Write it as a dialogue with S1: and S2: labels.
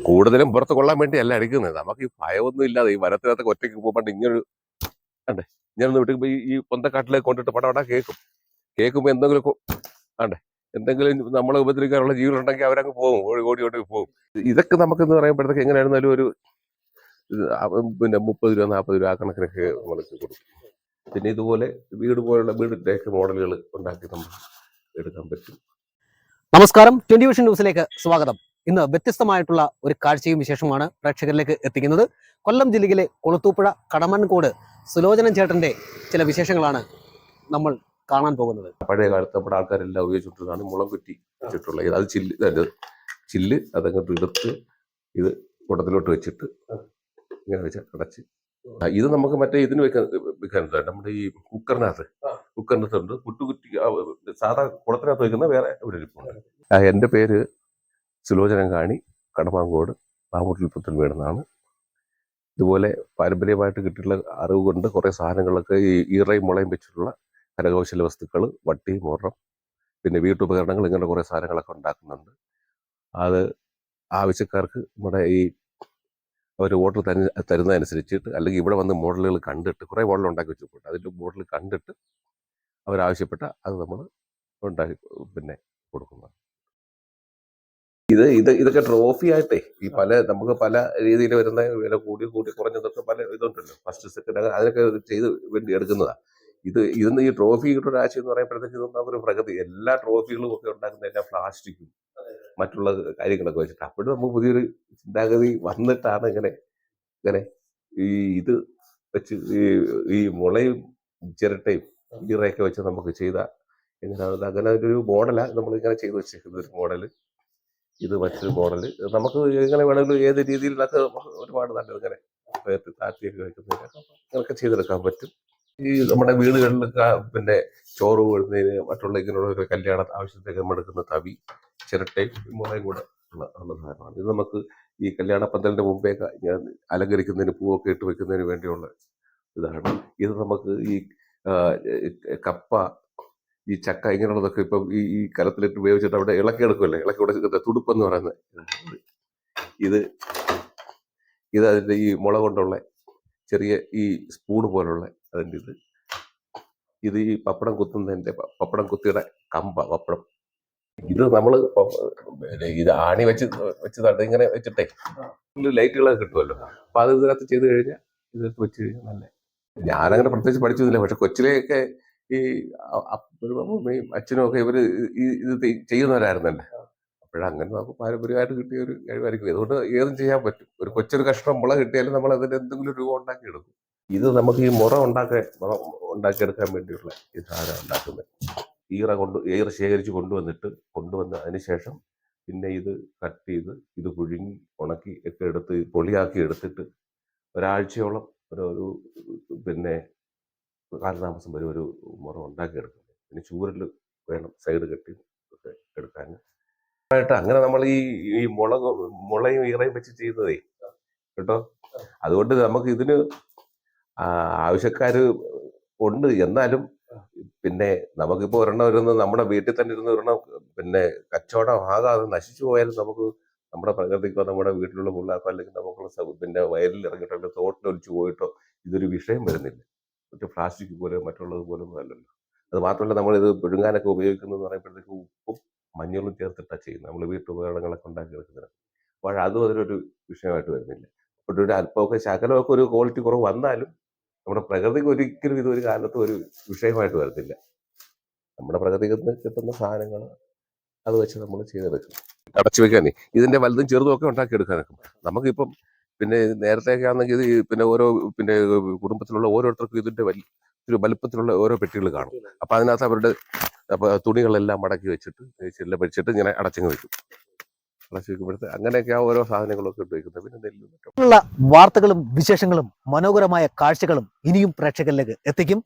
S1: കൂടുതലും പുറത്ത് കൊള്ളാൻ വേണ്ടിയല്ല അടിക്കുന്നത്. നമുക്ക് ഈ ഭയമൊന്നും ഇല്ലാതെ ഈ വനത്തിനകത്തൊക്കെ ഒറ്റയ്ക്ക് പോകുമ്പോൾ ഇങ്ങനൊരു അണ്ടേ ഇങ്ങനെ വീട്ടിൽ പോയി ഈ പൊന്തക്കാട്ടിലേക്ക് കൊണ്ടിട്ട് പടപടാ കേൾക്കുമ്പോൾ ആണ്ടേ എന്തെങ്കിലും നമ്മളെ ഉപദ്രവിക്കാനുള്ള ജീവികളുണ്ടെങ്കിൽ അവരങ്ങ് പോകും, ഓടി പോകും. ഇതൊക്കെ നമുക്കെന്ന് പറയുമ്പോഴത്തേക്ക് എങ്ങനെയായിരുന്നാലും ഒരു പിന്നെ 30 രൂപ 40 രൂപ ആ കണക്കിനൊക്കെ നമ്മൾക്ക് കൊടുക്കും. പിന്നെ ഇതുപോലെ വീടിൻ്റെയൊക്കെ മോഡലുകൾ ഉണ്ടാക്കി നമുക്ക് എടുക്കാൻ പറ്റും.
S2: നമസ്കാരം, 20 വിഷൻ ന്യൂസിലേക്ക് സ്വാഗതം. ഇന്ന് വ്യത്യസ്തമായിട്ടുള്ള ഒരു കാഴ്ചയും വിശേഷമാണ് പ്രേക്ഷകരിലേക്ക് എത്തിക്കുന്നത്. കൊല്ലം ജില്ലയിലെ കൊളുത്തൂപ്പുഴ കടമൻകോട് സുലോചനൻ ചേട്ടന്റെ ചില വിശേഷങ്ങളാണ് നമ്മൾ കാണാൻ പോകുന്നത്.
S1: പഴയ കാലത്ത് നമ്മുടെ ആൾക്കാരെല്ലാം ഉപയോഗിച്ചിട്ടുള്ളതാണ് മുളം കുറ്റി വെച്ചിട്ടുള്ളത്. അത് ചില്ല് അതങ്ങോട്ട് എടുത്ത് ഇത് കുടത്തിലോട്ട് വെച്ചിട്ട് ഇങ്ങനെ വെച്ച് അടച്ച് ഇത് നമുക്ക് മറ്റേ ഇതിന് വെക്കാനുണ്ട്. നമ്മുടെ ഈ കുക്കറിനകത്തുണ്ട് പുട്ടുകുറ്റി സാധാ കുടത്തിനകത്ത് വെക്കുന്ന വേറെ ഒരു ഇരിപ്പുണ്ട്. എൻ്റെ പേര് സുലോചനൻ കാണി, കടമാങ്കോട് പാമ്പൂട്ടിൽ പുത്തൻ വീടെന്നാണ്. ഇതുപോലെ പാരമ്പര്യമായിട്ട് കിട്ടിയിട്ടുള്ള അറിവ് കൊണ്ട് കുറേ സാധനങ്ങളൊക്കെ ഈ ഈറയും മുളയും വെച്ചിട്ടുള്ള കരകൗശല വസ്തുക്കൾ, വട്ടി, മുറം, പിന്നെ വീട്ടുപകരണങ്ങൾ, ഇങ്ങനെ കുറേ സാധനങ്ങളൊക്കെ ഉണ്ടാക്കുന്നുണ്ട്. അത് ആവശ്യക്കാർക്ക് നമ്മുടെ ഈ അവർ ഓർഡർ തരുന്നതനുസരിച്ചിട്ട് അല്ലെങ്കിൽ ഇവിടെ വന്ന് മോഡലുകൾ കണ്ടിട്ട് കുറേ മോഡൽ ഉണ്ടാക്കി വെച്ചിട്ടുണ്ട്. അതിൻ്റെ മോഡൽ കണ്ടിട്ട് അവരാവശ്യപ്പെട്ട അത് നമ്മൾ ഉണ്ടാക്കി പിന്നെ കൊടുക്കുന്നത്. ഇതൊക്കെ ട്രോഫി ആയിട്ടേ ഈ നമുക്ക് പല രീതിയിൽ വരുന്ന വില കൂടി കുറഞ്ഞതൊക്കെ പല ഇതുണ്ടല്ലോ, ഫസ്റ്റ് സെക്കൻഡ് അതിനൊക്കെ ചെയ്ത് വേണ്ടി എടുക്കുന്നതാണ്. ഇതിന്ന് ഈ ട്രോഫി കിട്ടുന്ന ആശയം എന്ന് പറയുമ്പോഴത്തേക്ക് ഇതൊന്നും ഒരു പ്രഗതി. എല്ലാ ട്രോഫികളും ഒക്കെ ഉണ്ടാക്കുന്ന എല്ലാ പ്ലാസ്റ്റിക്കും മറ്റുള്ള കാര്യങ്ങളൊക്കെ വെച്ചിട്ട് അപ്പോഴും നമുക്ക് പുതിയൊരു ചിന്താഗതി വന്നിട്ടാണ് ഇങ്ങനെ ഇത് വെച്ച് ഈ മുളയും ചിരട്ടയും ഈറയൊക്കെ വെച്ച് നമുക്ക് ചെയ്ത അങ്ങനെ ഒരു മോഡലാണ് നമ്മൾ ഇങ്ങനെ ചെയ്ത് വെച്ചേക്കുന്ന ഒരു മോഡല്. ഇത് മറ്റൊരു മോഡല് നമുക്ക് എങ്ങനെ വേണമെങ്കിലും ഏത് രീതിയിലൊക്കെ ഒരുപാട് നല്ലത് ഇങ്ങനെ താഴ്ത്തിയൊക്കെ വെക്കുന്നതിനൊക്കെ അങ്ങനെയൊക്കെ ചെയ്തെടുക്കാൻ പറ്റും. ഈ നമ്മുടെ വീടുകളിലൊക്കെ പിന്നെ ചോറ് കൊടുക്കുന്നതിന് മറ്റുള്ള ഇങ്ങനെയുള്ള ഒരു കല്യാണ ആവശ്യത്തേക്ക് നമ്മൾ എടുക്കുന്ന തവി, ചിരട്ടയും മുളയും കൂടെ ഉള്ള സാധനമാണ്. ഇത് നമുക്ക് ഈ കല്യാണ പന്തലിന്റെ മുമ്പേ അലങ്കരിക്കുന്നതിന് പൂവൊക്കെ ഇട്ട് വെക്കുന്നതിന് വേണ്ടിയുള്ള ഇതാണ്. ഇത് നമുക്ക് ഈ കപ്പ, ഈ ചക്ക, ഇങ്ങനെയുള്ളതൊക്കെ ഇപ്പം ഈ കലത്തിലിട്ട് ഉപയോഗിച്ചിട്ട് അവിടെ ഇളക്കിയെടുക്കുമല്ലേ, ഇളക്കി കൊടുക്കുന്ന തുടുപ്പെന്ന് പറയുന്നത് ഇത് അതിൻ്റെ ഈ മുള കൊണ്ടുള്ള ചെറിയ ഈ സ്പൂണ് പോലുള്ള അതിൻ്റെ ഇത് ഈ പപ്പടം കുത്തിയുടെ പപ്പടം. ഇത് നമ്മൾ ഇത് ആണി വെച്ച് ഇങ്ങനെ വെച്ചിട്ടേ ലൈറ്റുകളൊക്കെ കിട്ടുമല്ലോ. അപ്പൊ അത് ഇതിനകത്ത് ചെയ്ത് കഴിഞ്ഞാൽ ഇതിനകത്ത് വെച്ച് കഴിഞ്ഞാൽ നല്ല. ഞാനങ്ങനെ പ്രത്യേകിച്ച് പഠിച്ചൊന്നുമില്ല, പക്ഷെ കൊച്ചിലെയൊക്കെ ഈ അമ്മയും അച്ഛനും ഒക്കെ ഇവര് ഇത് ചെയ്യുന്നവരായിരുന്നല്ലേ. അപ്പോഴങ്ങനെ നമുക്ക് പാരമ്പര്യമായിട്ട് കിട്ടിയ ഒരു കഴിവായിരിക്കും. അതുകൊണ്ട് ഏതും ചെയ്യാൻ പറ്റും. ഒരു കൊച്ചൊരു കഷ്ണം മുള കിട്ടിയാലും നമ്മൾ അതിന് എന്തെങ്കിലും രൂപം ഉണ്ടാക്കി എടുക്കും. ഇത് നമുക്ക് ഈ മുറ ഉണ്ടാക്കിയെടുക്കാൻ വേണ്ടിയുള്ള ഈ സാധനം ഉണ്ടാക്കുന്നത്. ഈറ ശേഖരിച്ച് കൊണ്ടുവന്ന് അതിനുശേഷം പിന്നെ ഇത് കട്ട് ചെയ്ത് ഇത് പുഴുങ്ങി ഉണക്കി ഒക്കെ എടുത്ത് പൊളിയാക്കി എടുത്തിട്ട് ഒരാഴ്ചയോളം ഒരു പിന്നെ കാലതാമസം വരെ ഒരു മുറ ഉണ്ടാക്കിയെടുക്കും. പിന്നെ ചൂരിൽ വേണം സൈഡ് കെട്ടി ഒക്കെ എടുക്കാൻ ആയിട്ട്. അങ്ങനെ നമ്മൾ ഈ മുളയും ഈറയും വെച്ച് ചെയ്യുന്നതേ കേട്ടോ. അതുകൊണ്ട് നമുക്ക് ഇതിന് ആവശ്യക്കാര് ഉണ്ട്. എന്നാലും പിന്നെ നമുക്കിപ്പോൾ ഒരെണ്ണം നമ്മുടെ വീട്ടിൽ തന്നെ ഇരുന്ന് ഒരെണ്ണം പിന്നെ കച്ചവടം ആകാതെ നശിച്ചു പോയാലും നമുക്ക് നമ്മുടെ പ്രകൃതിക്കോ നമ്മുടെ വീട്ടിലുള്ള പിള്ളേർക്കോ അല്ലെങ്കിൽ നമുക്കുള്ള പിന്നെ വയലിൽ ഇറങ്ങിയിട്ടോ തോട്ടിലൊലിച്ചു പോയിട്ടോ ഇതൊരു വിഷയം വരുന്നില്ല. മറ്റു പ്ലാസ്റ്റിക് പോലെ മറ്റുള്ളത് പോലൊന്നും അല്ലല്ലോ. അത് മാത്രമല്ല, നമ്മളിത് പുഴുങ്ങാനൊക്കെ ഉപയോഗിക്കുന്നതെന്ന് പറയുമ്പോഴത്തേക്ക് ഉപ്പും മഞ്ഞളും ചേർത്തിട്ടാണ് ചെയ്യുന്നത്. നമ്മൾ വീട്ടുപകരണങ്ങളൊക്കെ ഉണ്ടാക്കി എടുക്കുന്നത്. അപ്പോൾ അതും അതിലൊരു വിഷയമായിട്ട് വരുന്നില്ല. അപ്പോൾ ഒരു അല്പമൊക്കെ ശകലമൊക്കെ ഒരു ക്വാളിറ്റി കുറവ് വന്നാലും നമ്മുടെ പ്രകൃതിക്ക് ഒരിക്കലും ഇതൊരു കാലത്തും ഒരു വിഷയമായിട്ട് വരുന്നില്ല. നമ്മുടെ പ്രകൃതിക്ക് കിട്ടുന്ന സാധനങ്ങൾ അത് വെച്ച് നമ്മൾ ചെയ്തെടുക്കും. അടച്ചു വെക്കാനേ ഇതിന്റെ വലുതും ചെറുതും ഒക്കെ ഉണ്ടാക്കിയെടുക്കാനൊക്കെ നമുക്കിപ്പം പിന്നെ നേരത്തെയൊക്കെ ആണെങ്കിൽ പിന്നെ ഓരോ പിന്നെ കുടുംബത്തിലുള്ള ഓരോരുത്തർക്കും ഇതിന്റെ ഒരു വലുപ്പത്തിലുള്ള ഓരോ പെട്ടികൾ കാണും. അപ്പൊ അതിനകത്ത് അവരുടെ തുണികളെല്ലാം മടക്കി വെച്ചിട്ട് ചെല്ല വെച്ചിട്ട് ഇങ്ങനെ അടച്ചങ്ങ് വെക്കും. അടച്ചു വെക്കുമ്പോഴത്തെ അങ്ങനെയൊക്കെ ആ ഓരോ സാധനങ്ങളൊക്കെ ഉപയോഗിക്കുന്നത്. പിന്നെ നെല്ലും
S2: വാർത്തകളും വിശേഷങ്ങളും മനോഹരമായ കാഴ്ചകളും ഇനിയും പ്രേക്ഷകരിലേക്ക് എത്തിക്കും.